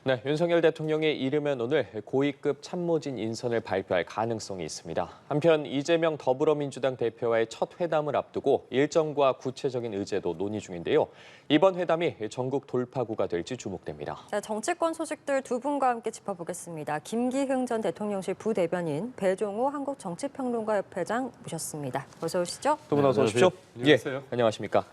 네, 윤석열 대통령이 이르면 오늘 고위급 참모진 인선을 발표할 가능성이 있습니다. 한편 이재명 더불어민주당 대표와의 첫 회담을 앞두고 일정과 구체적인 의제도 논의 중인데요. 이번 회담이 전국 돌파구가 될지 주목됩니다. 자, 정치권 소식들 두 분과 함께 짚어보겠습니다. 김기흥 전 대통령실 부대변인, 배종우 한국정치평론가협회장 모셨습니다. 어서 오시죠. 두 분 어서 오십시오. 안녕하세요. 예, 안녕하십니까.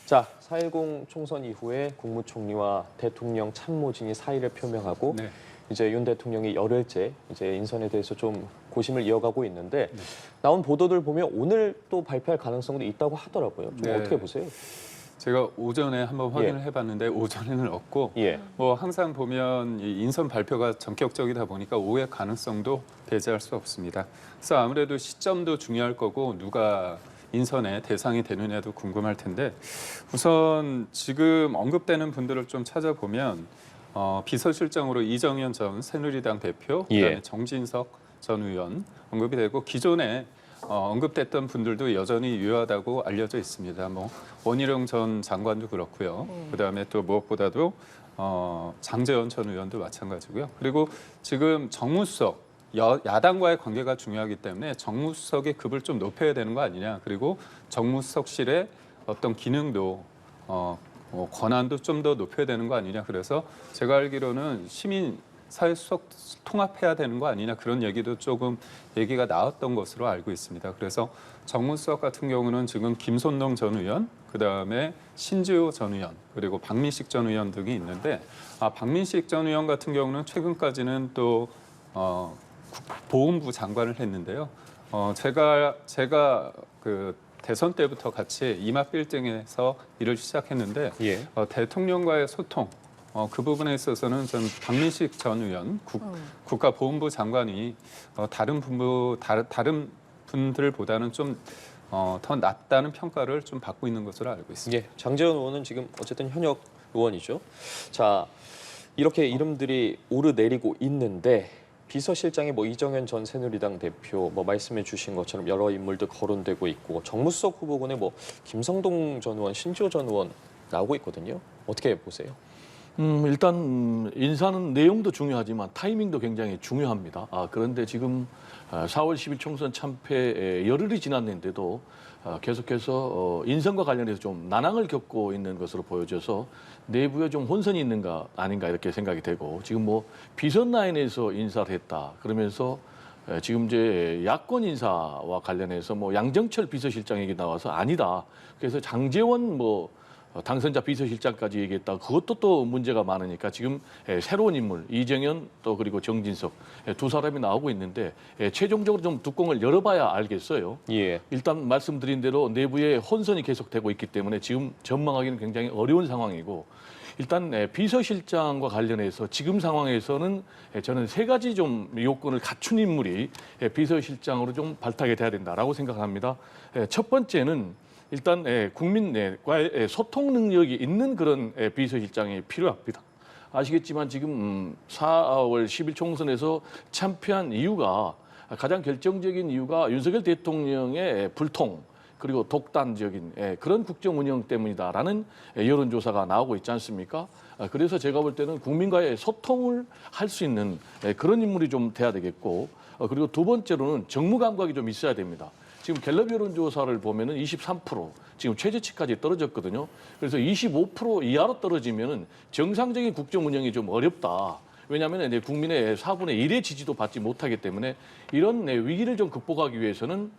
자, 4.10 총선 이후에 국무총리와 대통령 참모진이 사의를 표명하고 네. 이제 윤 대통령이 열흘째 이제 인선에 대해서 좀 고심을 이어가고 있는데 나온 보도들 보면 오늘 또 발표할 가능성도 있다고 하더라고요. 좀 네. 어떻게 보세요? 제가 오전에 한번 확인을 해봤는데 오전에는 없고 예. 뭐 항상 보면 이 인선 발표가 전격적이다 보니까 오해 가능성도 배제할 수 없습니다. 그래서 아무래도 시점도 중요할 거고 누가 인선의 대상이 되느냐도 궁금할 텐데 우선 지금 언급되는 분들을 좀 찾아보면 비서실장으로 이정현 전 새누리당 대표, 그다음에 예. 정진석 전 의원 언급이 되고 기존에 언급됐던 분들도 여전히 유효하다고 알려져 있습니다. 뭐 원희룡 전 장관도 그렇고요. 그다음에 또 무엇보다도 장제원 전 의원도 마찬가지고요. 그리고 지금 정무수석 야당과의 관계가 중요하기 때문에 정무수석의 급을 좀 높여야 되는 거 아니냐. 그리고 정무수석실의 어떤 기능도 권한도 좀 더 높여야 되는 거 아니냐. 그래서 제가 알기로는 시민 사회수석 통합해야 되는 거 아니냐 그런 얘기도 조금 얘기가 나왔던 것으로 알고 있습니다. 그래서 정무수석 같은 경우는 지금 김손동 전 의원, 그다음에 신지호 전 의원, 그리고 박민식 전 의원 등이 있는데 박민식 전 의원 같은 경우는 최근까지는 또 보훈부 장관을 했는데요. 제가 그 대선 때부터 같이 이마 빌딩에서 일을 시작했는데 예. 대통령과의 소통 그 부분에 있어서는 전 박민식 전 의원 국가보훈부 장관이 다른 분들보다는 좀 더 낫다는 평가를 좀 받고 있는 것으로 알고 있습니다. 예. 장제원 의원은 지금 어쨌든 현역 의원이죠. 자, 이렇게 이름들이 오르내리고 있는데 비서실장에 뭐 이정현 전 새누리당 대표 뭐 말씀해 주신 것처럼 여러 인물들 거론되고 있고 정무수석 후보군에 뭐 김성동 전 의원, 신지호 전 의원 나오고 있거든요. 어떻게 보세요? 일단 인사는 내용도 중요하지만 타이밍도 굉장히 중요합니다. 그런데 지금 4월 10일 총선 참패 열흘이 지났는데도 계속해서 인선과 관련해서 좀 난항을 겪고 있는 것으로 보여져서 내부에 좀 혼선이 있는가 아닌가 이렇게 생각이 되고 지금 뭐 비선 라인에서 인사를 했다 그러면서 지금 이제 야권 인사와 관련해서 뭐 양정철 비서실장 얘기 나와서 아니다. 그래서 장제원 뭐 당선자 비서실장까지 얘기했다. 그것도 또 문제가 많으니까 지금 새로운 인물 이정현 또 그리고 정진석 두 사람이 나오고 있는데 최종적으로 좀 뚜껑을 열어봐야 알겠어요. 예. 일단 말씀드린 대로 내부에 혼선이 계속되고 있기 때문에 지금 전망하기는 굉장히 어려운 상황이고 일단 비서실장과 관련해서 지금 상황에서는 저는 세 가지 좀 요건을 갖춘 인물이 비서실장으로 좀 발탁이 돼야 된다라고 생각합니다. 첫 번째는 일단 국민과의 소통 능력이 있는 그런 비서실장이 필요합니다. 아시겠지만 지금 4월 10일 총선에서 참패한 이유가 가장 결정적인 이유가 윤석열 대통령의 불통 그리고 독단적인 그런 국정 운영 때문이다라는 여론조사가 나오고 있지 않습니까? 그래서 제가 볼 때는 국민과의 소통을 할 수 있는 그런 인물이 좀 돼야 되겠고 그리고 두 번째로는 정무 감각이 좀 있어야 됩니다. 지금 갤럽 여론조사를 보면은 23% 지금 최저치까지 떨어졌거든요. 그래서 25% 이하로 떨어지면은 정상적인 국정 운영이 좀 어렵다. 왜냐하면 이제 국민의 4분의 1의 지지도 받지 못하기 때문에 이런 위기를 좀 극복하기 위해서는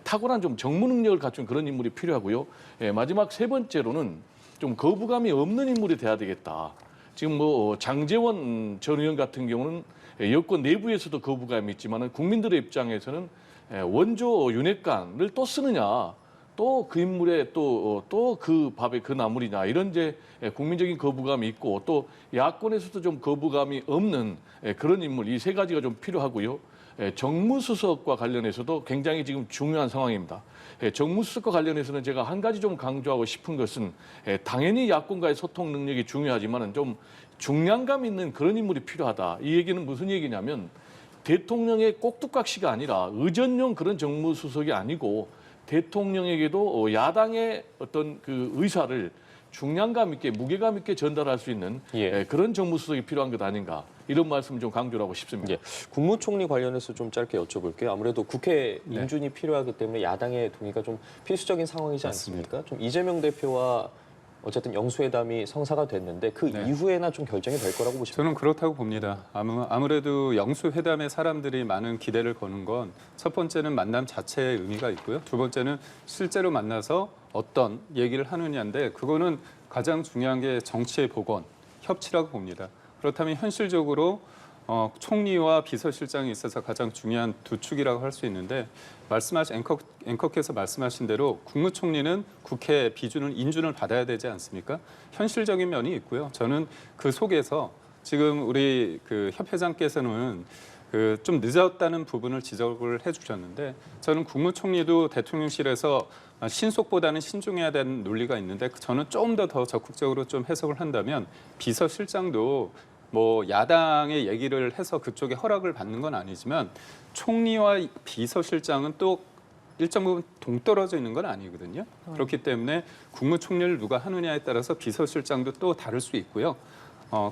탁월한 좀 정무 능력을 갖춘 그런 인물이 필요하고요. 마지막 세 번째로는 좀 거부감이 없는 인물이 돼야 되겠다. 지금 뭐 장제원 전 의원 같은 경우는 여권 내부에서도 거부감이 있지만은 국민들의 입장에서는 원조 윤핵관을 또 쓰느냐, 또 그 인물에 또 그 밥에 그 나물이냐 이런 이제 국민적인 거부감이 있고 또 야권에서도 좀 거부감이 없는 그런 인물 이 세 가지가 좀 필요하고요. 정무수석과 관련해서도 굉장히 지금 중요한 상황입니다. 정무수석과 관련해서는 제가 한 가지 좀 강조하고 싶은 것은 당연히 야권과의 소통 능력이 중요하지만은 좀 중량감 있는 그런 인물이 필요하다. 이 얘기는 무슨 얘기냐면 대통령의 꼭두각시가 아니라 의전용 그런 정무수석이 아니고 대통령에게도 야당의 어떤 그 의사를 중량감 있게 무게감 있게 전달할 수 있는 예. 그런 정무수석이 필요한 것 아닌가 이런 말씀을 좀 강조를 하고 싶습니다. 예. 국무총리 관련해서 좀 짧게 여쭤볼게요. 아무래도 국회 네. 인준이 필요하기 때문에 야당의 동의가 좀 필수적인 상황이지 맞습니다. 않습니까? 좀 이재명 대표와 어쨌든 영수회담이 성사가 됐는데 그 네. 이후에나 좀 결정이 될 거라고 보십니까? 저는 그렇다고 봅니다. 아무래도 영수회담에 사람들이 많은 기대를 거는 건 첫 번째는 만남 자체의 의미가 있고요. 두 번째는 실제로 만나서 어떤 얘기를 하느냐인데 그거는 가장 중요한 게 정치의 복원, 협치라고 봅니다. 그렇다면 현실적으로 총리와 비서실장에 있어서 가장 중요한 두 축이라고 할 수 있는데 말씀하신 앵커께서 말씀하신 대로 국무총리는 국회 비준을 인준을 받아야 되지 않습니까? 현실적인 면이 있고요. 저는 그 속에서 지금 우리 그 협회장께서는 그 좀 늦었다는 부분을 지적을 해주셨는데 저는 국무총리도 대통령실에서 신속보다는 신중해야 되는 논리가 있는데 저는 좀 더 적극적으로 좀 해석을 한다면 비서실장도 뭐 야당의 얘기를 해서 그쪽에 허락을 받는 건 아니지만 총리와 비서실장은 또 일정 부분 동떨어져 있는 건 아니거든요. 그렇기 때문에 국무총리를 누가 하느냐에 따라서 비서실장도 또 다를 수 있고요.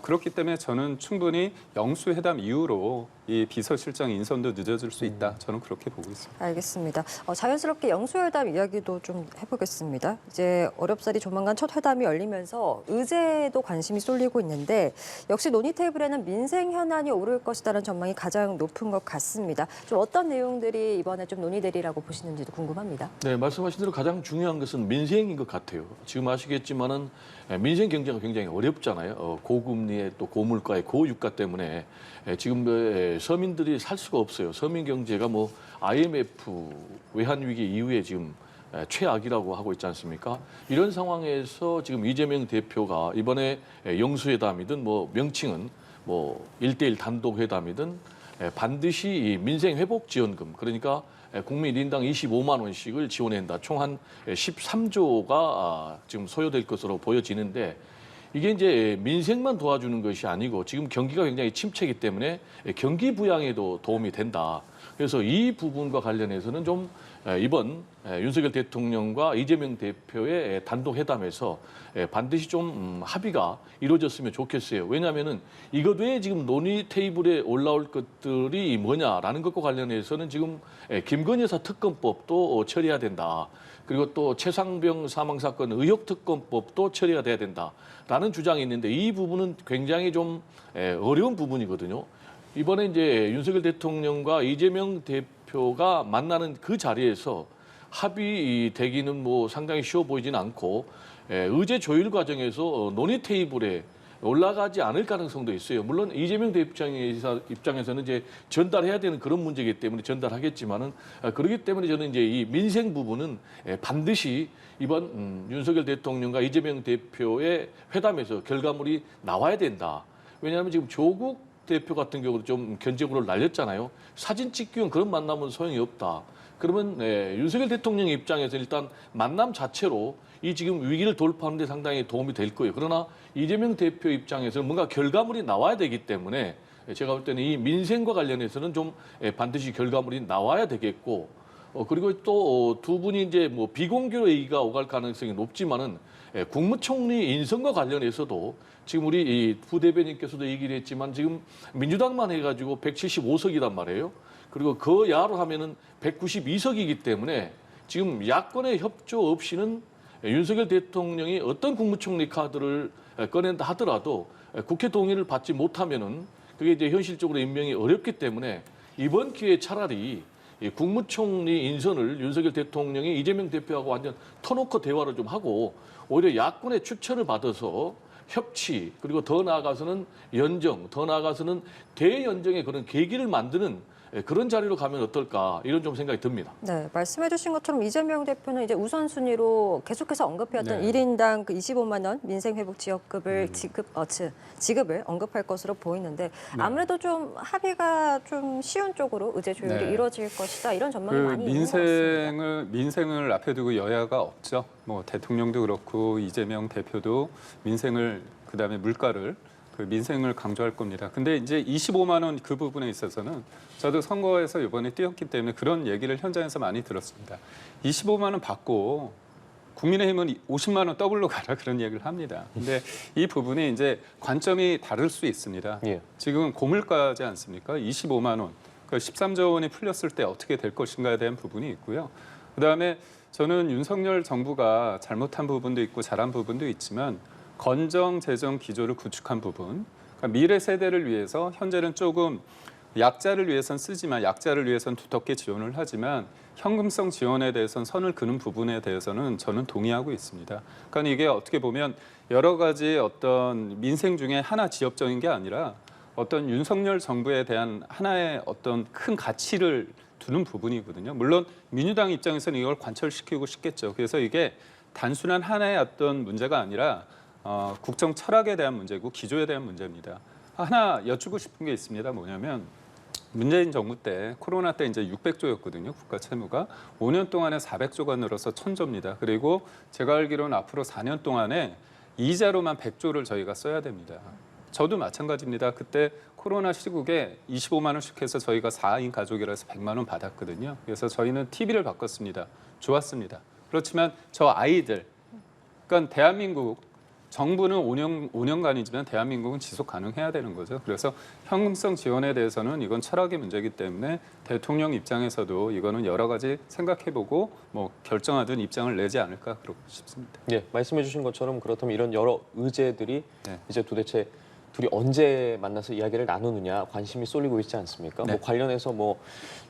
그렇기 때문에 저는 충분히 영수회담 이후로 이 비서실장 인선도 늦어질 수 있다. 저는 그렇게 보고 있습니다. 알겠습니다. 자연스럽게 영수회담 이야기도 좀 해보겠습니다. 이제 어렵사리 조만간 첫 회담이 열리면서 의제에도 관심이 쏠리고 있는데 역시 논의 테이블에는 민생 현안이 오를 것이라는 전망이 가장 높은 것 같습니다. 좀 어떤 내용들이 이번에 좀 논의되리라고 보시는지도 궁금합니다. 네, 말씀하신 대로 가장 중요한 것은 민생인 것 같아요. 지금 아시겠지만은 민생 경제가 굉장히 어렵잖아요. 고금리에 또 고물가의 고유가 때문에 지금 서민들이 살 수가 없어요. 서민 경제가 뭐 IMF 외환위기 이후에 지금 최악이라고 하고 있지 않습니까? 이런 상황에서 지금 이재명 대표가 이번에 영수회담이든 뭐 명칭은 뭐 1대1 단독회담이든 반드시 이 민생회복지원금 그러니까 국민 1인당 25만 원씩을 지원한다. 총 한 13조가 지금 소요될 것으로 보여지는데 이게 이제 민생만 도와주는 것이 아니고 지금 경기가 굉장히 침체이기 때문에 경기 부양에도 도움이 된다. 그래서 이 부분과 관련해서는 좀 이번 윤석열 대통령과 이재명 대표의 단독 회담에서 반드시 좀 합의가 이루어졌으면 좋겠어요. 왜냐하면은 이것 외에 지금 논의 테이블에 올라올 것들이 뭐냐라는 것과 관련해서는 지금 김건희 여사 특검법도 처리해야 된다. 그리고 또 최상병 사망 사건 의혹 특검법도 처리가 돼야 된다라는 주장이 있는데 이 부분은 굉장히 좀 어려운 부분이거든요. 이번에 이제 윤석열 대통령과 이재명 대표가 만나는 그 자리에서 합의되기는 뭐 상당히 쉬워 보이지는 않고 의제 조율 과정에서 논의 테이블에 올라가지 않을 가능성도 있어요. 물론 이재명 대표 입장에서는 이제 전달해야 되는 그런 문제이기 때문에 전달하겠지만은 그렇기 때문에 저는 이제 이 민생 부분은 반드시 이번 윤석열 대통령과 이재명 대표의 회담에서 결과물이 나와야 된다. 왜냐하면 지금 조국 대표 같은 경우도 좀 견제구를 날렸잖아요. 사진 찍기 위한 그런 만남은 소용이 없다. 그러면 윤석열 대통령 입장에서 일단 만남 자체로 이 지금 위기를 돌파하는 데 상당히 도움이 될 거예요. 그러나 이재명 대표 입장에서는 뭔가 결과물이 나와야 되기 때문에 제가 볼 때는 이 민생과 관련해서는 좀 반드시 결과물이 나와야 되겠고 그리고 또 두 분이 이제 뭐 비공개로 얘기가 오갈 가능성이 높지만은 국무총리 인선과 관련해서도 지금 우리 이 부대변인께서도 얘기를 했지만 지금 민주당만 해가지고 175석이란 말이에요. 그리고 그 야로 하면은 192석이기 때문에 지금 야권의 협조 없이는 윤석열 대통령이 어떤 국무총리 카드를 꺼낸다 하더라도 국회 동의를 받지 못하면은 그게 이제 현실적으로 임명이 어렵기 때문에 이번 기회에 차라리 이 국무총리 인선을 윤석열 대통령이 이재명 대표하고 완전 터놓고 대화를 좀 하고 오히려 야권의 추천을 받아서 협치 그리고 더 나아가서는 연정, 더 나아가서는 대연정의 그런 계기를 만드는 그런 자리로 가면 어떨까 이런 좀 생각이 듭니다. 네, 말씀해주신 것처럼 이재명 대표는 이제 우선순위로 계속해서 언급해왔던 네. 1인당 그 25만 원 민생회복지역급을 지급을 언급할 것으로 보이는데 아무래도 좀 합의가 좀 쉬운 쪽으로 의제 조율이 네. 이루어질 것이다 이런 전망이 많이 있는 것 같습니다. 민생을 앞에 두고 여야가 없죠. 뭐 대통령도 그렇고 이재명 대표도 민생을 그다음에 물가를 그 민생을 강조할 겁니다. 근데 이제 25만 원 그 부분에 있어서는 저도 선거에서 이번에 뛰었기 때문에 그런 얘기를 현장에서 많이 들었습니다. 25만 원 받고 국민의힘은 50만 원 더블로 가라 그런 얘기를 합니다. 근데 이 부분이 이제 관점이 다를 수 있습니다. 예. 지금 고물가지 않습니까? 25만 원. 그 13조 원이 풀렸을 때 어떻게 될 것인가에 대한 부분이 있고요. 그다음에 저는 윤석열 정부가 잘못한 부분도 있고 잘한 부분도 있지만 건정 재정 기조를 구축한 부분, 그러니까 미래 세대를 위해서 현재는 조금 약자를 위해선 쓰지만 약자를 위해선 두텁게 지원을 하지만 현금성 지원에 대해서는 선을 그는 부분에 대해서는 저는 동의하고 있습니다. 그러니까 이게 어떻게 보면 여러 가지 어떤 민생 중에 하나 지역적인 게 아니라 어떤 윤석열 정부에 대한 하나의 어떤 큰 가치를 두는 부분이거든요. 물론 민주당 입장에서는 이걸 관철시키고 싶겠죠. 그래서 이게 단순한 하나의 어떤 문제가 아니라 국정 철학에 대한 문제고 기조에 대한 문제입니다. 하나 여쭙고 싶은 게 있습니다. 뭐냐면 문재인 정부 때 코로나 때 이제 600조였거든요. 국가 채무가 5년 동안에 400조가 늘어서 1000조입니다. 그리고 제가 알기로는 앞으로 4년 동안에 이자로만 100조를 저희가 써야 됩니다. 저도 마찬가지입니다. 그때 코로나 시국에 25만 원씩 해서 저희가 4인 가족이라서 100만 원 받았거든요. 그래서 저희는 TV를 바꿨습니다. 좋았습니다. 그렇지만 저 아이들, 그러니까 대한민국 정부는 5년간이지만 대한민국은 지속 가능해야 되는 거죠. 그래서 현금성 지원에 대해서는 이건 철학의 문제이기 때문에 대통령 입장에서도 이거는 여러 가지 생각해보고 뭐 결정하든 입장을 내지 않을까 그러고 싶습니다. 예, 말씀해주신 것처럼 그렇다면 이런 여러 의제들이 네. 이제 도대체 둘이 언제 만나서 이야기를 나누느냐 관심이 쏠리고 있지 않습니까? 네. 뭐 관련해서 뭐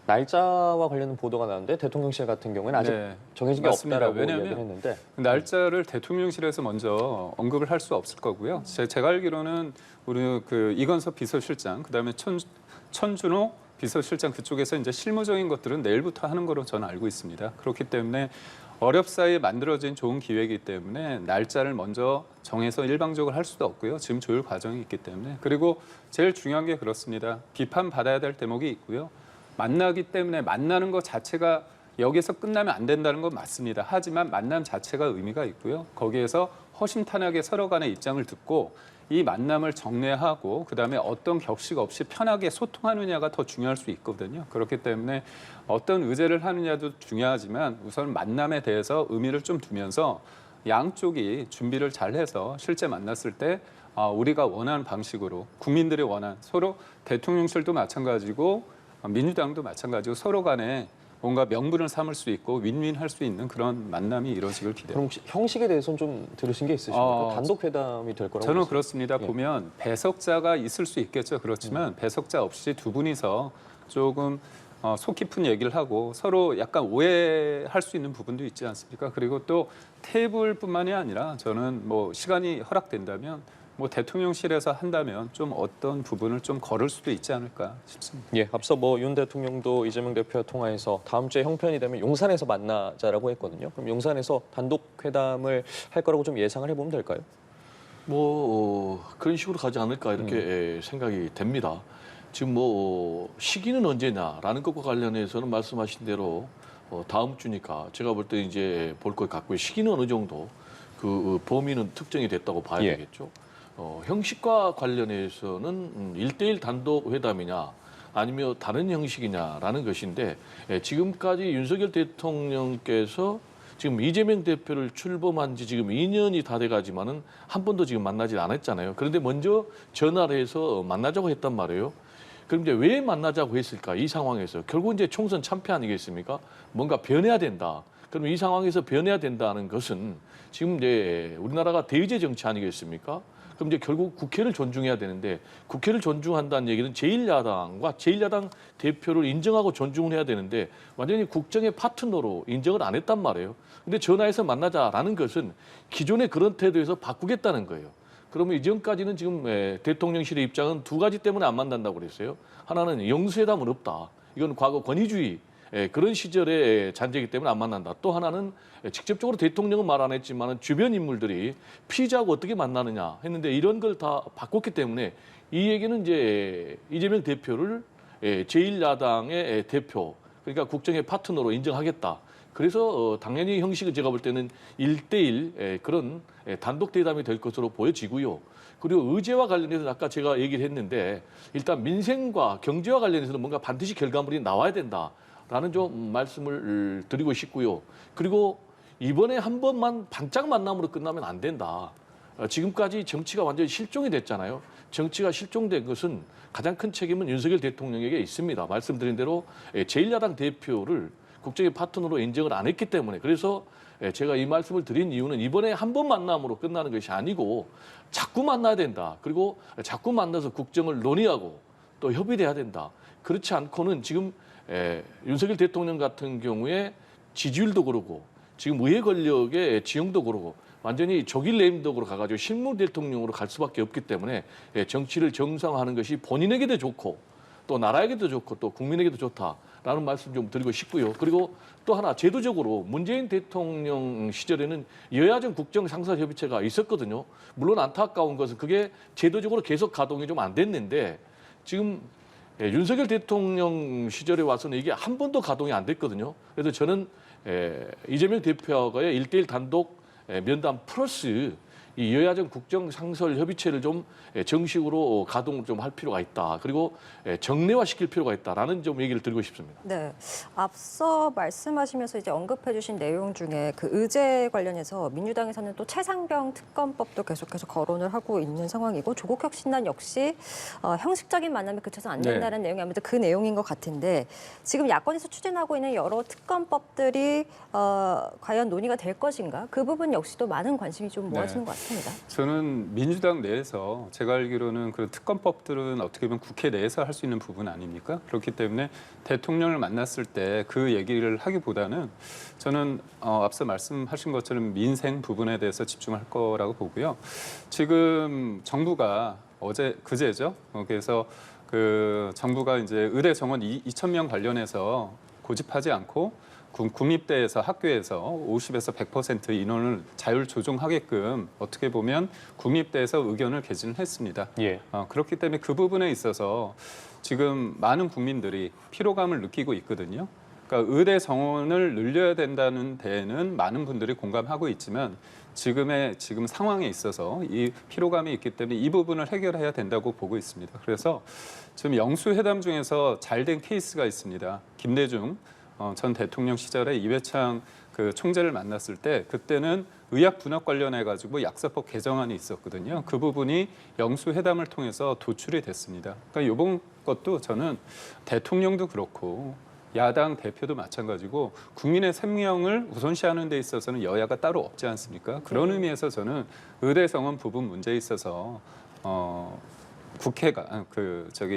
날짜와 관련된 보도가 나왔는데 대통령실 같은 경우에는 아직 네, 정해진 게 맞습니다. 없다라고 왜냐하면 이야기를 했는데 날짜를 대통령실에서 먼저 언급을 할 수 없을 거고요. 제가 알기로는 우리 그 이건섭 비서실장, 그다음에 천준호 비서실장 그쪽에서 이제 실무적인 것들은 내일부터 하는 거로 저는 알고 있습니다. 그렇기 때문에 어렵사이 만들어진 좋은 기회이기 때문에 날짜를 먼저 정해서 일방적으로 할 수도 없고요. 지금 조율 과정이 있기 때문에. 그리고 제일 중요한 게 그렇습니다. 비판받아야 될 대목이 있고요. 만나기 때문에 만나는 것 자체가 여기서 끝나면 안 된다는 건 맞습니다. 하지만 만남 자체가 의미가 있고요. 거기에서 허심탄회하게 서로 간의 입장을 듣고 이 만남을 정례하고 그다음에 어떤 격식 없이 편하게 소통하느냐가 더 중요할 수 있거든요. 그렇기 때문에 어떤 의제를 하느냐도 중요하지만 우선 만남에 대해서 의미를 좀 두면서 양쪽이 준비를 잘해서 실제 만났을 때 우리가 원하는 방식으로 국민들이 원하는 서로 대통령실도 마찬가지고 민주당도 마찬가지고 서로 간에 뭔가 명분을 삼을 수 있고 윈윈할 수 있는 그런 만남이 이루어지길 기대합니다. 그럼 혹시 형식에 대해서는 좀 들으신 게 있으십니까? 단독 회담이 될 거라고 저는 보세요? 그렇습니다. 예. 보면 배석자가 있을 수 있겠죠. 그렇지만 배석자 없이 두 분이서 조금 속 깊은 얘기를 하고 서로 약간 오해할 수 있는 부분도 있지 않습니까? 그리고 또 테이블뿐만이 아니라 저는 뭐 시간이 허락된다면 뭐 대통령실에서 한다면 좀 어떤 부분을 좀 걸을 수도 있지 않을까 싶습니다. 예, 앞서 뭐 윤 대통령도 이재명 대표와 통화해서 다음 주에 형편이 되면 용산에서 만나자라고 했거든요. 그럼 용산에서 단독 회담을 할 거라고 좀 예상을 해보면 될까요? 뭐 그런 식으로 가지 않을까 이렇게 생각이 됩니다. 지금 뭐 시기는 언제냐라는 것과 관련해서는 말씀하신 대로 다음 주니까 제가 볼 때 이제 볼 것 같고요. 시기는 어느 정도 그 범위는 특정이 됐다고 봐야 예. 되겠죠. 형식과 관련해서는 1대1 단독 회담이냐 아니면 다른 형식이냐라는 것인데 지금까지 윤석열 대통령께서 지금 이재명 대표를 출범한 지 지금 2년이 다 돼가지만은 한 번도 지금 만나지 않았잖아요. 그런데 먼저 전화를 해서 만나자고 했단 말이에요. 그럼 이제 왜 만나자고 했을까? 이 상황에서 결국 이제 총선 참패 아니겠습니까? 뭔가 변해야 된다. 그럼 이 상황에서 변해야 된다는 것은 지금 이제 우리나라가 대의제 정치 아니겠습니까? 그럼 이제 결국 국회를 존중해야 되는데 국회를 존중한다는 얘기는 제1야당과 제1야당 대표를 인정하고 존중을 해야 되는데 완전히 국정의 파트너로 인정을 안 했단 말이에요. 근데 전화해서 만나자라는 것은 기존의 그런 태도에서 바꾸겠다는 거예요. 그러면 이전까지는 지금 대통령실의 입장은 두 가지 때문에 안 만난다고 그랬어요. 하나는 영수회담은 없다. 이건 과거 권위주의 그런 시절의 잔재이기 때문에 안 만난다. 또 하나는 직접적으로 대통령은 말 안 했지만 주변 인물들이 피의자하고 어떻게 만나느냐 했는데 이런 걸 다 바꿨기 때문에 이 얘기는 이제 이재명 대표를 제1야당의 대표 그러니까 국정의 파트너로 인정하겠다. 그래서 당연히 형식은 제가 볼 때는 1대1 그런 단독 대담이 될 것으로 보여지고요. 그리고 의제와 관련해서 아까 제가 얘기를 했는데 일단 민생과 경제와 관련해서는 뭔가 반드시 결과물이 나와야 된다라는 좀 말씀을 드리고 싶고요. 그리고 이번에 한 번만 반짝 만남으로 끝나면 안 된다. 지금까지 정치가 완전히 실종이 됐잖아요. 정치가 실종된 것은 가장 큰 책임은 윤석열 대통령에게 있습니다. 말씀드린 대로 제1야당 대표를 국정의 파트너로 인정을 안 했기 때문에 그래서 제가 이 말씀을 드린 이유는 이번에 한 번 만남으로 끝나는 것이 아니고 자꾸 만나야 된다. 그리고 자꾸 만나서 국정을 논의하고 또 협의돼야 된다. 그렇지 않고는 지금 윤석열 대통령 같은 경우에 지지율도 그러고 지금 의회 권력의 지형도 그러고 완전히 조길 레임덕으로 가가지고 실무 대통령으로 갈 수밖에 없기 때문에 정치를 정상화하는 것이 본인에게도 좋고 또 나라에게도 좋고 또 국민에게도 좋다라는 말씀 좀 드리고 싶고요. 그리고 또 하나 제도적으로 문재인 대통령 시절에는 여야정 국정상설협의체가 있었거든요. 물론 안타까운 것은 그게 제도적으로 계속 가동이 좀 안 됐는데 지금 윤석열 대통령 시절에 와서는 이게 한 번도 가동이 안 됐거든요. 그래서 저는 이재명 대표와의 1대1 단독 면담 플러스 이 여야정 국정상설협의체를 좀 정식으로 가동을 좀 할 필요가 있다. 그리고 정례화시킬 필요가 있다라는 좀 얘기를 드리고 싶습니다. 네, 앞서 말씀하시면서 이제 언급해주신 내용 중에 그 의제 관련해서 민주당에서는 또 최상병 특검법도 계속해서 거론을 하고 있는 상황이고 조국 혁신단 역시 형식적인 만남에 그쳐서 안 된다는 내용이 아무튼 그 내용인 것 같은데 지금 야권에서 추진하고 있는 여러 특검법들이 과연 논의가 될 것인가? 그 부분 역시도 많은 관심이 좀 모아지는 것 같습니다. 저는 민주당 내에서 제가 알기로는 그 특검법들은 어떻게 보면 국회 내에서 할 수 있는 부분 아닙니까? 그렇기 때문에 대통령을 만났을 때 그 얘기를 하기보다는 저는 앞서 말씀하신 것처럼 민생 부분에 대해서 집중할 거라고 보고요. 지금 정부가 그제죠. 그래서 그 정부가 이제 의대 정원 2,000명 관련해서 고집하지 않고 국립대에서 학교에서 50에서 100% 인원을 자율 조정하게끔 어떻게 보면 국립대에서 의견을 개진했습니다. 예. 그렇기 때문에 그 부분에 있어서 지금 많은 국민들이 피로감을 느끼고 있거든요. 그러니까 의대 정원을 늘려야 된다는 데에는 많은 분들이 공감하고 있지만 지금 상황에 있어서 이 피로감이 있기 때문에 이 부분을 해결해야 된다고 보고 있습니다. 그래서 지금 영수회담 중에서 잘된 케이스가 있습니다. 김대중 전 대통령 시절에 이회창 그 총재를 만났을 때 그때는 의학 분업 관련해 가지고 약사법 개정안이 있었거든요. 그 부분이 영수회담을 통해서 도출이 됐습니다. 그러니까 이번 것도 저는 대통령도 그렇고 야당 대표도 마찬가지고 국민의 생명을 우선시하는 데 있어서는 여야가 따로 없지 않습니까? 그런 의미에서 저는 의대 정원 부분 문제에 있어서 국회가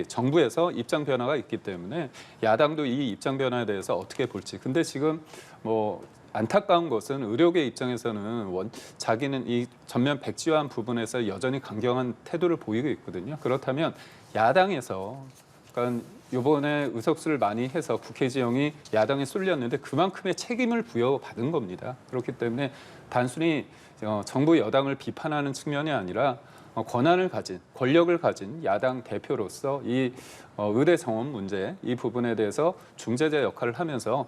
정부에서 입장 변화가 있기 때문에 야당도 이 입장 변화에 대해서 어떻게 볼지. 근데 지금 뭐 안타까운 것은 의료계 입장에서는 자기는 이 전면 백지화한 부분에서 여전히 강경한 태도를 보이고 있거든요. 그렇다면 야당에서 그러니까 이번에 의석수를 많이 해서 국회 지형이 야당에 쏠렸는데 그만큼의 책임을 부여받은 겁니다. 그렇기 때문에 단순히 정부 여당을 비판하는 측면이 아니라 권한을 가진 권력을 가진 야당 대표로서 이 의대 정원 문제 이 부분에 대해서 중재자 역할을 하면서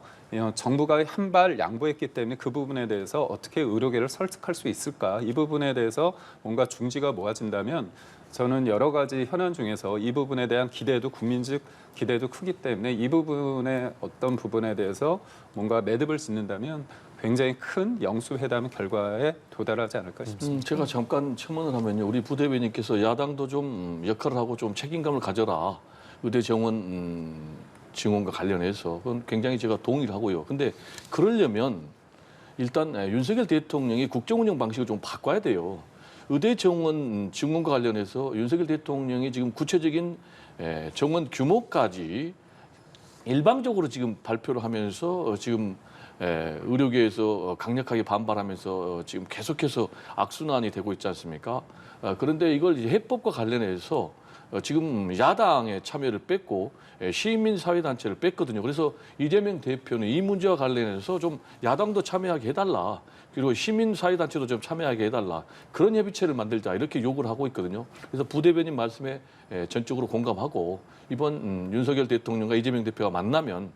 정부가 한 발 양보했기 때문에 그 부분에 대해서 어떻게 의료계를 설득할 수 있을까 이 부분에 대해서 뭔가 중지가 모아진다면 저는 여러 가지 현안 중에서 이 부분에 대한 기대도 국민적 기대도 크기 때문에 이 부분의 어떤 부분에 대해서 뭔가 매듭을 짓는다면 굉장히 큰 영수회담 결과에 도달하지 않을까 싶습니다. 제가 잠깐 첨언을 하면요. 우리 부대변인께서 야당도 좀 역할을 하고 좀 책임감을 가져라. 의대 정원 증원과 관련해서 그건 굉장히 제가 동의를 하고요. 근데 그러려면 일단 윤석열 대통령이 국정운영 방식을 좀 바꿔야 돼요. 의대 정원 증원과 관련해서 윤석열 대통령이 지금 구체적인 정원 규모까지 일방적으로 지금 발표를 하면서 지금 의료계에서 강력하게 반발하면서 지금 계속해서 악순환이 되고 있지 않습니까? 그런데 이걸 이제 해법과 관련해서 지금 야당의 참여를 뺐고 시민사회단체를 뺐거든요. 그래서 이재명 대표는 이 문제와 관련해서 좀 야당도 참여하게 해달라. 그리고 시민사회단체도 좀 참여하게 해달라. 그런 협의체를 만들자 이렇게 요구를 하고 있거든요. 그래서 부대변인 말씀에 전적으로 공감하고 이번 윤석열 대통령과 이재명 대표가 만나면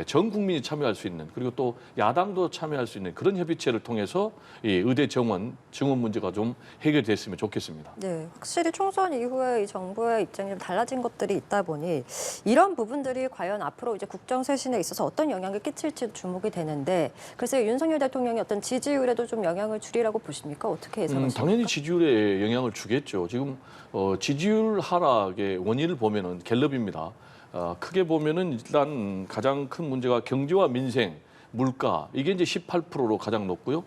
전 국민이 참여할 수 있는 그리고 또 야당도 참여할 수 있는 그런 협의체를 통해서 이 의대 정원 증원 문제가 좀 해결됐으면 좋겠습니다. 네, 확실히 총선 이후에 이 정부의 입장이 좀 달라진 것들이 있다 보니 이런 부분들이 과연 앞으로 이제 국정 쇄신에 있어서 어떤 영향을 끼칠지 주목이 되는데 글쎄요, 윤석열 대통령의 어떤 지지율에도 좀 영향을 주리라고 보십니까? 어떻게 예상하십니까? 당연히 지지율에 영향을 주겠죠. 지금 지지율 하락의 원인을 보면은 갤럽입니다. 크게 보면은 일단 가장 큰 문제가 경제와 민생, 물가 이게 이제 18%로 가장 높고요.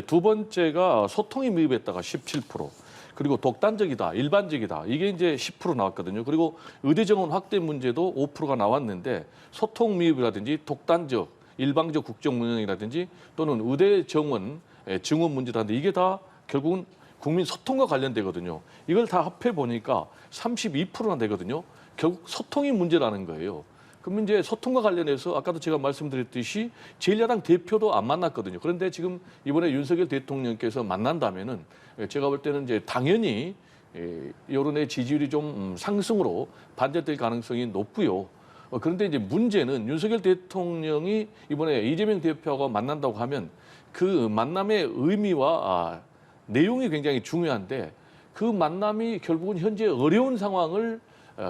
두 번째가 소통이 미흡했다가 17%. 그리고 독단적이다, 일반적이다 이게 이제 10% 나왔거든요. 그리고 의대 정원 확대 문제도 5%가 나왔는데 소통 미흡이라든지 독단적, 일방적 국정 운영이라든지 또는 의대 정원 증원 문제라든지 이게 다 결국은 국민 소통과 관련되거든요. 이걸 다 합해 보니까 32%나 되거든요. 결국 소통이 문제라는 거예요. 그러면 이제 소통과 관련해서 아까도 제가 말씀드렸듯이 제1야당 대표도 안 만났거든요. 그런데 지금 이번에 윤석열 대통령께서 만난다면은 제가 볼 때는 이제 당연히 여론의 지지율이 좀 상승으로 반전될 가능성이 높고요. 그런데 이제 문제는 윤석열 대통령이 이번에 이재명 대표하고 만난다고 하면 그 만남의 의미와 내용이 굉장히 중요한데 그 만남이 결국은 현재 어려운 상황을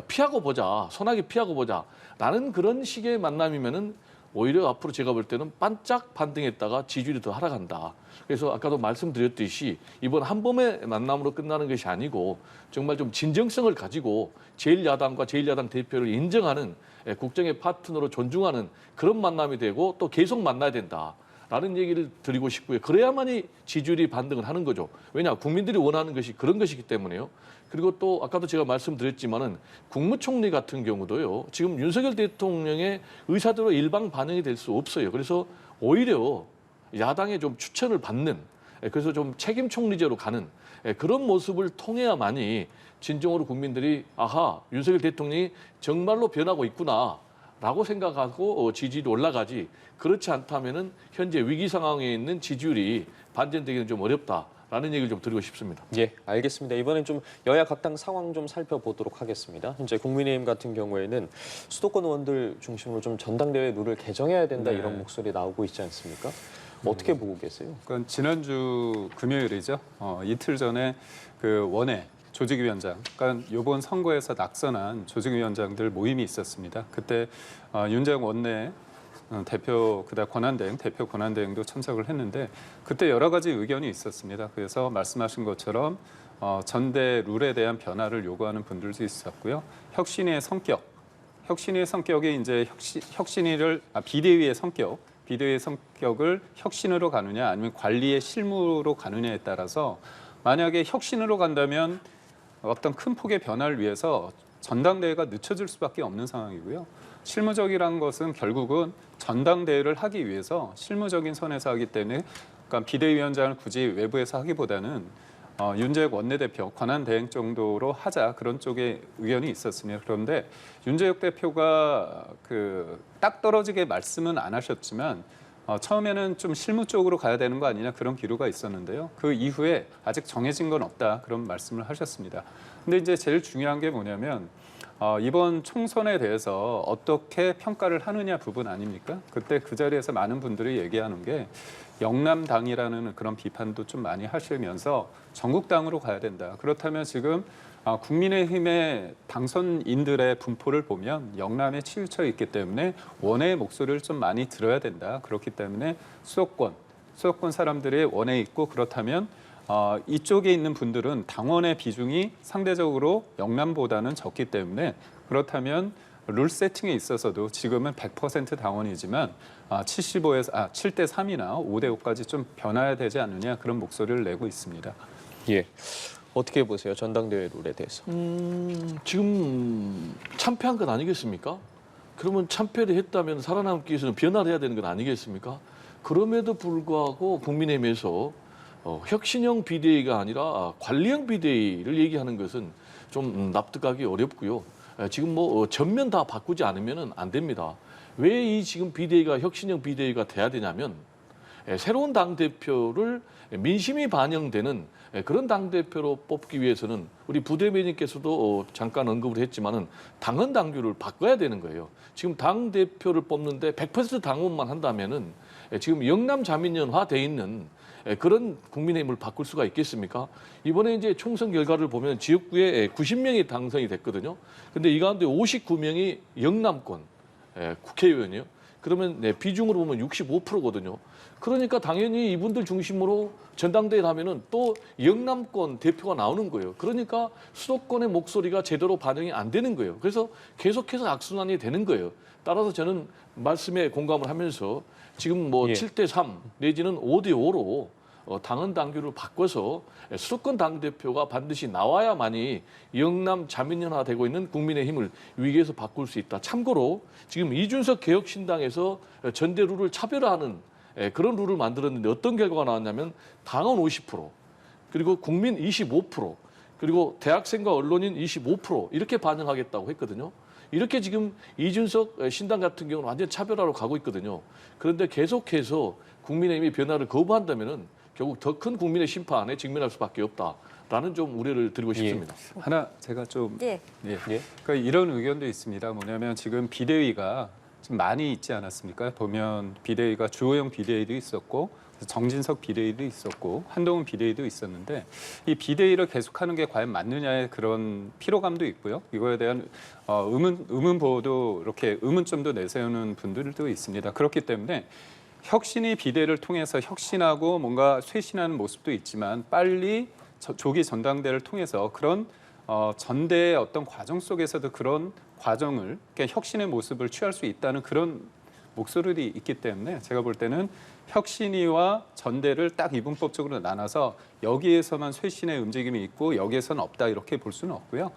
피하고 보자, 소나기 피하고 보자 라는 그런 식의 만남이면은 오히려 앞으로 제가 볼 때는 반짝 반등했다가 지지율이 더 하락한다. 그래서 아까도 말씀드렸듯이 이번 한 번의 만남으로 끝나는 것이 아니고 정말 좀 진정성을 가지고 제1야당과 제1야당 대표를 인정하는 국정의 파트너로 존중하는 그런 만남이 되고 또 계속 만나야 된다. 라는 얘기를 드리고 싶고요. 그래야만이 지지율이 반등을 하는 거죠. 왜냐? 국민들이 원하는 것이 그런 것이기 때문에요. 그리고 또 아까도 제가 말씀드렸지만은 국무총리 같은 경우도요. 지금 윤석열 대통령의 의사대로 일방 반영이 될 수 없어요. 그래서 오히려 야당의 좀 추천을 받는 그래서 좀 책임 총리제로 가는 그런 모습을 통해야만이 진정으로 국민들이 아하 윤석열 대통령이 정말로 변하고 있구나. 라고 생각하고 지지율이 올라가지 그렇지 않다면은 현재 위기 상황에 있는 지지율이 반전되기는 좀 어렵다라는 얘기를 좀 드리고 싶습니다. 예, 알겠습니다. 이번엔 좀 여야 각당 상황 좀 살펴보도록 하겠습니다. 현재 국민의힘 같은 경우에는 수도권 의원들 중심으로 좀 전당대회 룰을 개정해야 된다 네. 이런 목소리 나오고 있지 않습니까? 어떻게 보고 계세요? 그건 지난주 금요일이죠. 이틀 전에 그 원외 조직위원장, 그러니까 이번 선거에서 낙선한 조직위원장들 모임이 있었습니다. 그때 윤재영 원내 대표, 그다음 권한대행, 대표 권한대행도 참석을 했는데 그때 여러 가지 의견이 있었습니다. 그래서 말씀하신 것처럼 전대 룰에 대한 변화를 요구하는 분들도 있었고요. 혁신의 성격이 이제 비대위의 성격을 혁신으로 가느냐 아니면 관리의 실무로 가느냐에 따라서 만약에 혁신으로 간다면 어떤 큰 폭의 변화를 위해서 전당대회가 늦춰질 수밖에 없는 상황이고요. 실무적이라는 것은 결국은 전당대회를 하기 위해서 실무적인 선에서 하기 때문에 그러니까 비대위원장을 굳이 외부에서 하기보다는 윤재혁 원내대표 권한대행 정도로 하자 그런 쪽에 의견이 있었습니다. 그런데 윤재혁 대표가 딱 떨어지게 말씀은 안 하셨지만 처음에는 좀 실무 쪽으로 가야 되는 거 아니냐 그런 기류가 있었는데요. 그 이후에 아직 정해진 건 없다 그런 말씀을 하셨습니다. 근데 이제 제일 중요한 게 뭐냐면 이번 총선에 대해서 어떻게 평가를 하느냐 부분 아닙니까? 그때 그 자리에서 많은 분들이 얘기하는 게 영남당이라는 그런 비판도 좀 많이 하시면서 전국당으로 가야 된다. 그렇다면 지금 국민의힘의 당선인들의 분포를 보면 영남에 치우쳐 있기 때문에 원외의 목소리를 좀 많이 들어야 된다. 그렇기 때문에 수도권 사람들이 원외에 있고 그렇다면 이쪽에 있는 분들은 당원의 비중이 상대적으로 영남보다는 적기 때문에 그렇다면 룰 세팅에 있어서도 지금은 100% 당원이지만 7대 3이나 5대 5까지 좀 변화해야 되지 않느냐 그런 목소리를 내고 있습니다. 예. 어떻게 보세요? 전당대회 룰에 대해서. 지금 참패한 건 아니겠습니까? 그러면 참패를 했다면 살아남기 위해서는 변화를 해야 되는 건 아니겠습니까? 그럼에도 불구하고 국민의힘에서 혁신형 비대위가 아니라 관리형 비대위를 얘기하는 것은 좀 납득하기 어렵고요. 지금 전면 다 바꾸지 않으면 안 됩니다. 왜 이 지금 비대위가 혁신형 비대위가 돼야 되냐면 새로운 당 대표를 민심이 반영되는 그런 당 대표로 뽑기 위해서는 우리 부대변인께서도 잠깐 언급을 했지만은 당헌 당규를 바꿔야 되는 거예요. 지금 당 대표를 뽑는데 100% 당원만 한다면은 지금 영남 자민련화 돼 있는 그런 국민의힘을 바꿀 수가 있겠습니까? 이번에 이제 총선 결과를 보면 지역구에 90명이 당선이 됐거든요. 근데 이 가운데 59명이 영남권 국회의원이요. 그러면 비중으로 보면 65%거든요. 그러니까 당연히 이분들 중심으로 전당대회를 하면은 또 영남권 대표가 나오는 거예요. 그러니까 수도권의 목소리가 제대로 반영이 안 되는 거예요. 그래서 계속해서 악순환이 되는 거예요. 따라서 저는 말씀에 공감을 하면서 지금 뭐 예. 7대3 내지는 5대5로 당헌 당규를 바꿔서 수도권 당대표가 반드시 나와야만이 영남 자민련화되고 있는 국민의힘을 위기에서 바꿀 수 있다. 참고로 지금 이준석 개혁신당에서 전대 룰을 차별화하는 그런 룰을 만들었는데 어떤 결과가 나왔냐면 당원 50%, 그리고 국민 25%, 그리고 대학생과 언론인 25% 이렇게 반영하겠다고 했거든요. 이렇게 지금 이준석 신당 같은 경우는 완전 차별화로 가고 있거든요. 그런데 계속해서 국민의힘이 변화를 거부한다면은 결국 더 큰 국민의 심판에 직면할 수밖에 없다라는 좀 우려를 드리고 싶습니다. 하나 제가 좀 예. 예. 예. 그러니까 이런 의견도 있습니다. 뭐냐면 지금 비대위가 좀 많이 있지 않았습니까? 보면 비대위가 주호영 비대위도 있었고 정진석 비대위도 있었고 한동훈 비대위도 있었는데 이 비대위를 계속하는 게 과연 맞느냐의 그런 피로감도 있고요. 이거에 대한 의문 보호도 이렇게 의문점도 내세우는 분들도 있습니다. 그렇기 때문에 혁신이 비대를 통해서 혁신하고 뭔가 쇄신하는 모습도 있지만 빨리 조기 전당대를 통해서 그런 전대의 어떤 과정 속에서도 그런 과정을 그러니까 혁신의 모습을 취할 수 있다는 그런 목소리들이 있기 때문에 제가 볼 때는 혁신위와 전대를 딱 이분법적으로 나눠서 여기에서만 쇄신의 움직임이 있고 여기에서는 없다 이렇게 볼 수는 없고요.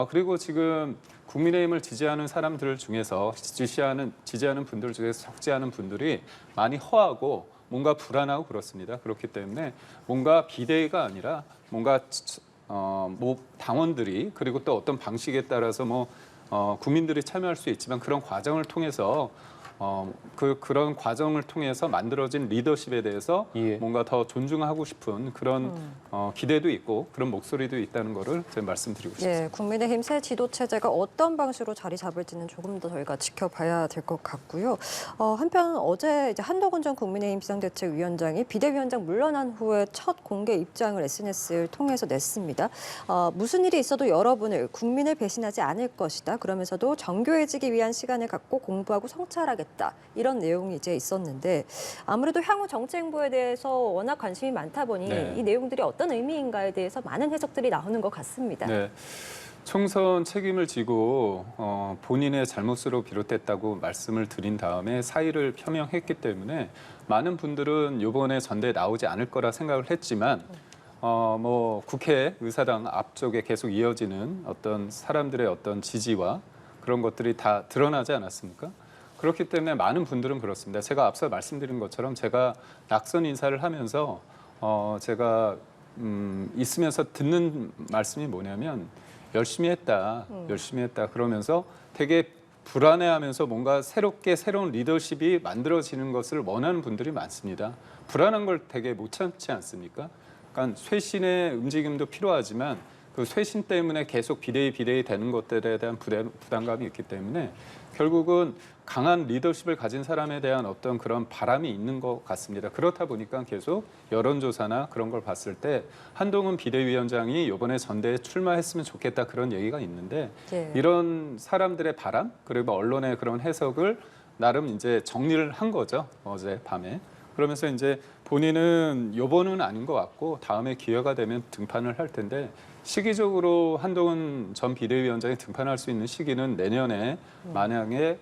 그리고 지금 국민의힘을 지지하는 사람들 중에서 지지하는 분들 중에서 적지 않은 분들이 많이 허하고 뭔가 불안하고 그렇습니다. 그렇기 때문에 뭔가 비대위가 아니라 뭔가 뭐 당원들이 그리고 또 어떤 방식에 따라서 뭐 국민들이 참여할 수 있지만 그런 과정을 통해서 그런 과정을 통해서 만들어진 리더십에 대해서 예. 뭔가 더 존중하고 싶은 그런 기대도 있고 그런 목소리도 있다는 거를 제가 말씀드리고 싶습니다. 예, 국민의힘 새 지도 체제가 어떤 방식으로 자리 잡을지는 조금 더 저희가 지켜봐야 될 것 같고요. 한편 어제 이제 한동훈 전 국민의힘 비상대책위원장이 비대위원장 물러난 후에 첫 공개 입장을 SNS를 통해서 냈습니다. 무슨 일이 있어도 여러분을 국민을 배신하지 않을 것이다. 그러면서도 정교해지기 위한 시간을 갖고 공부하고 성찰하겠다. 이런 내용이 이제 있었는데 아무래도 향후 정치 행보에 대해서 워낙 관심이 많다 보니 네. 이 내용들이 어떤 의미인가에 대해서 많은 해석들이 나오는 것 같습니다. 네. 총선 책임을 지고 본인의 잘못으로 비롯됐다고 말씀을 드린 다음에 사의를 표명했기 때문에 많은 분들은 이번에 전대에 나오지 않을 거라 생각을 했지만 뭐 국회 의사당 앞쪽에 계속 이어지는 어떤 사람들의 어떤 지지와 그런 것들이 다 드러나지 않았습니까? 그렇기 때문에 많은 분들은 그렇습니다. 제가 앞서 말씀드린 것처럼 제가 낙선 인사를 하면서 제가 있으면서 듣는 말씀이 뭐냐면 열심히 했다 그러면서 되게 불안해하면서 뭔가 새로운 리더십이 만들어지는 것을 원하는 분들이 많습니다. 불안한 걸 되게 못 참지 않습니까? 그러니까 쇄신의 움직임도 필요하지만 그 쇄신 때문에 계속 비대위 되는 것들에 대한 부담감이 있기 때문에 결국은 강한 리더십을 가진 사람에 대한 어떤 그런 바람이 있는 것 같습니다. 그렇다 보니까 계속 여론조사나 그런 걸 봤을 때 한동훈 비대위원장이 이번에 전대에 출마했으면 좋겠다 그런 얘기가 있는데 예. 이런 사람들의 바람 그리고 언론의 그런 해석을 나름 이제 정리를 한 거죠. 어제 밤에. 그러면서 이제 본인은 요번은 아닌 것 같고 다음에 기회가 되면 등판을 할 텐데 시기적으로 한동훈 전 비대위원장이 등판할 수 있는 시기는 내년에 만약에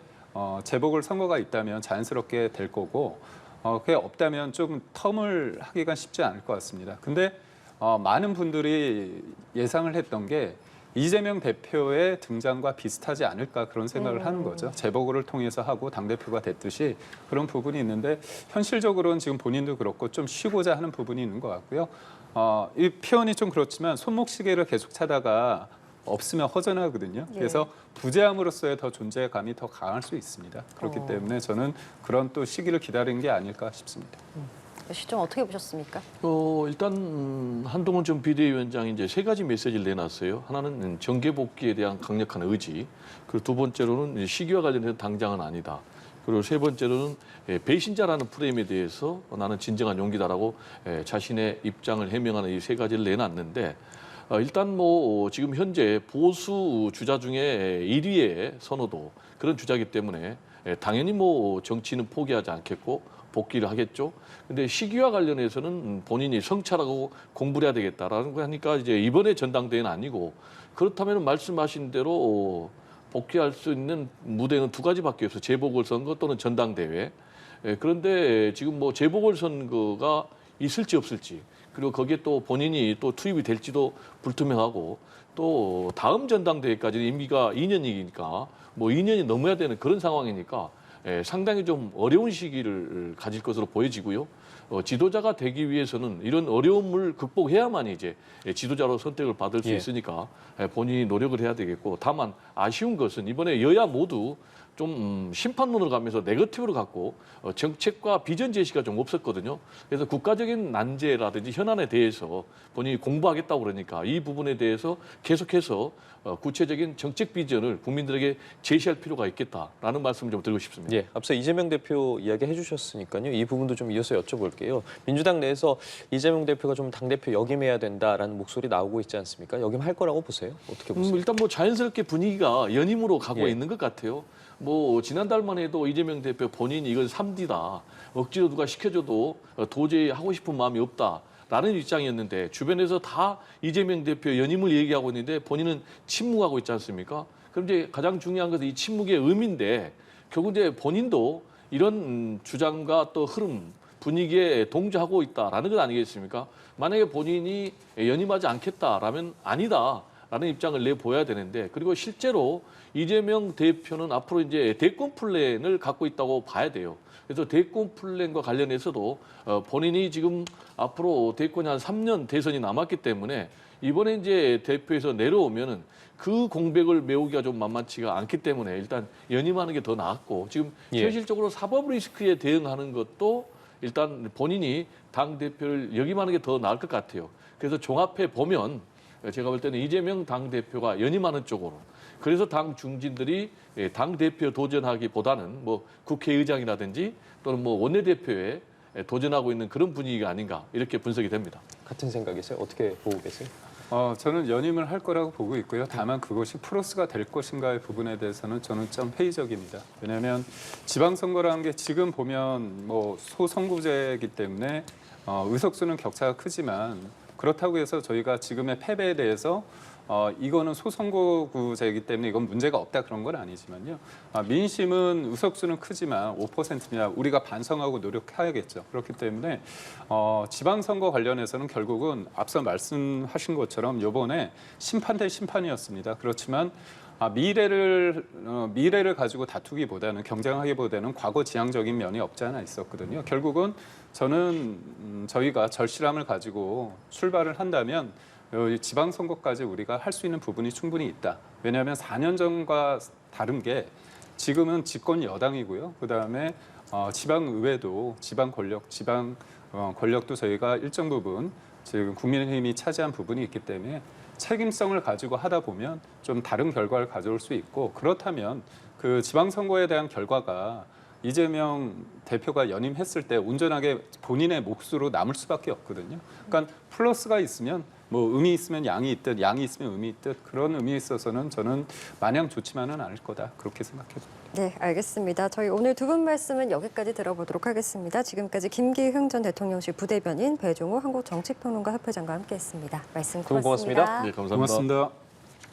재보궐 선거가 있다면 자연스럽게 될 거고 그게 없다면 좀 텀을 하기가 쉽지 않을 것 같습니다. 근데 많은 분들이 예상을 했던 게 이재명 대표의 등장과 비슷하지 않을까 그런 생각을 하는 거죠. 재보궐을 통해서 하고 당대표가 됐듯이 그런 부분이 있는데 현실적으로는 지금 본인도 그렇고 좀 쉬고자 하는 부분이 있는 것 같고요. 이 표현이 좀 그렇지만 손목시계를 계속 차다가 없으면 허전하거든요. 예. 그래서 부재함으로써의 더 존재감이 더 강할 수 있습니다. 그렇기 때문에 저는 그런 또 시기를 기다리는 게 아닐까 싶습니다. 시점 어떻게 보셨습니까? 일단 한동훈 전 비대위원장이 이제 세 가지 메시지를 내놨어요. 하나는 정계 복귀에 대한 강력한 의지, 그리고 두 번째로는 시기와 관련해서 당장은 아니다. 그리고 세 번째로는 배신자라는 프레임에 대해서 나는 진정한 용기다라고 자신의 입장을 해명하는 이 세 가지를 내놨는데, 일단 뭐 지금 현재 보수 주자 중에 1위의 선호도 그런 주자이기 때문에 당연히 뭐 정치는 포기하지 않겠고 복귀를 하겠죠. 근데 시기와 관련해서는 본인이 성찰하고 공부를 해야 되겠다라는 거 하니까 이제 이번에 전당대회는 아니고, 그렇다면 말씀하신 대로 복귀할 수 있는 무대는 두 가지밖에 없어요. 재보궐선거 또는 전당대회. 그런데 지금 뭐 재보궐선거가 있을지 없을지, 그리고 거기에 또 본인이 또 투입이 될지도 불투명하고, 또 다음 전당대회까지 임기가 2년이니까 뭐 2년이 넘어야 되는 그런 상황이니까 상당히 좀 어려운 시기를 가질 것으로 보여지고요. 지도자가 되기 위해서는 이런 어려움을 극복해야만 이제 지도자로 선택을 받을 수 예. 있으니까 본인이 노력을 해야 되겠고, 다만 아쉬운 것은 이번에 여야 모두 좀 심판론을 가면서 네거티브를 갖고 정책과 비전 제시가 좀 없었거든요. 그래서 국가적인 난제라든지 현안에 대해서 본인이 공부하겠다고 그러니까 이 부분에 대해서 계속해서 구체적인 정책 비전을 국민들에게 제시할 필요가 있겠다라는 말씀을 좀 드리고 싶습니다. 예, 앞서 이재명 대표 이야기 해주셨으니까요. 이 부분도 좀 이어서 여쭤볼게요. 민주당 내에서 이재명 대표가 좀 당대표 역임해야 된다라는 목소리 나오고 있지 않습니까? 역임할 거라고 보세요? 어떻게 보세요? 일단 뭐 자연스럽게 분위기가 연임으로 가고 예. 있는 것 같아요. 뭐 지난달만 해도 이재명 대표 본인이 이건 3D다. 억지로 누가 시켜줘도 도저히 하고 싶은 마음이 없다라는 입장이었는데, 주변에서 다 이재명 대표 연임을 얘기하고 있는데 본인은 침묵하고 있지 않습니까? 그럼 이제 가장 중요한 것은 이 침묵의 의미인데, 결국 이제 본인도 이런 주장과 또 흐름, 분위기에 동조하고 있다라는 것 아니겠습니까? 만약에 본인이 연임하지 않겠다라면 아니다라는 입장을 내보여야 되는데, 그리고 실제로 이재명 대표는 앞으로 이제 대권 플랜을 갖고 있다고 봐야 돼요. 그래서 대권 플랜과 관련해서도 본인이 지금 앞으로 대권이 한 3년 대선이 남았기 때문에 이번에 이제 대표에서 내려오면은 그 공백을 메우기가 좀 만만치가 않기 때문에 일단 연임하는 게 더 나았고, 지금 예. 현실적으로 사법 리스크에 대응하는 것도 일단 본인이 당 대표를 역임하는 게 더 나을 것 같아요. 그래서 종합해 보면 제가 볼 때는 이재명 당 대표가 연임하는 쪽으로, 그래서 당 중진들이 당 대표 도전하기보다는 뭐 국회의장이라든지 또는 뭐 원내대표에 도전하고 있는 그런 분위기가 아닌가 이렇게 분석이 됩니다. 같은 생각이세요? 어떻게 보고 계세요? 저는 연임을 할 거라고 보고 있고요. 다만 그것이 플러스가 될 것인가의 부분에 대해서는 저는 좀 회의적입니다. 왜냐하면 지방선거라는 게 지금 보면 뭐 소선거제이기 때문에 의석수는 격차가 크지만, 그렇다고 해서 저희가 지금의 패배에 대해서 이거는 소선거구제이기 때문에 이건 문제가 없다 그런 건 아니지만요. 민심은 의석수는 크지만 5%냐, 우리가 반성하고 노력해야겠죠. 그렇기 때문에 지방선거 관련해서는 결국은 앞서 말씀하신 것처럼 이번에 심판 대 심판이었습니다. 그렇지만 미래를 가지고 다투기보다는, 경쟁하기보다는 과거 지향적인 면이 없지 않아 있었거든요. 결국은 저는 저희가 절실함을 가지고 출발을 한다면 지방선거까지 우리가 할 수 있는 부분이 충분히 있다. 왜냐하면 4년 전과 다른 게 지금은 집권 여당이고요. 그다음에 지방의회도 지방 권력도 저희가 일정 부분 지금 국민의힘이 차지한 부분이 있기 때문에 책임성을 가지고 하다 보면 좀 다른 결과를 가져올 수 있고, 그렇다면 그 지방선거에 대한 결과가 이재명 대표가 연임했을 때 온전하게 본인의 몫으로 남을 수밖에 없거든요. 그러니까 플러스가 있으면 뭐 음이 있으면 양이 있듯, 양이 있으면 음이 있듯, 그런 의미에 있어서는 저는 마냥 좋지만은 않을 거다 그렇게 생각해요. 네, 알겠습니다. 저희 오늘 두 분 말씀은 여기까지 들어보도록 하겠습니다. 지금까지 김기흥 전 대통령실 부대변인, 배종우 한국정치평론가 협회장과 함께했습니다. 말씀 두 분 고맙습니다. 고맙습니다. 네, 감사합니다. 고맙습니다.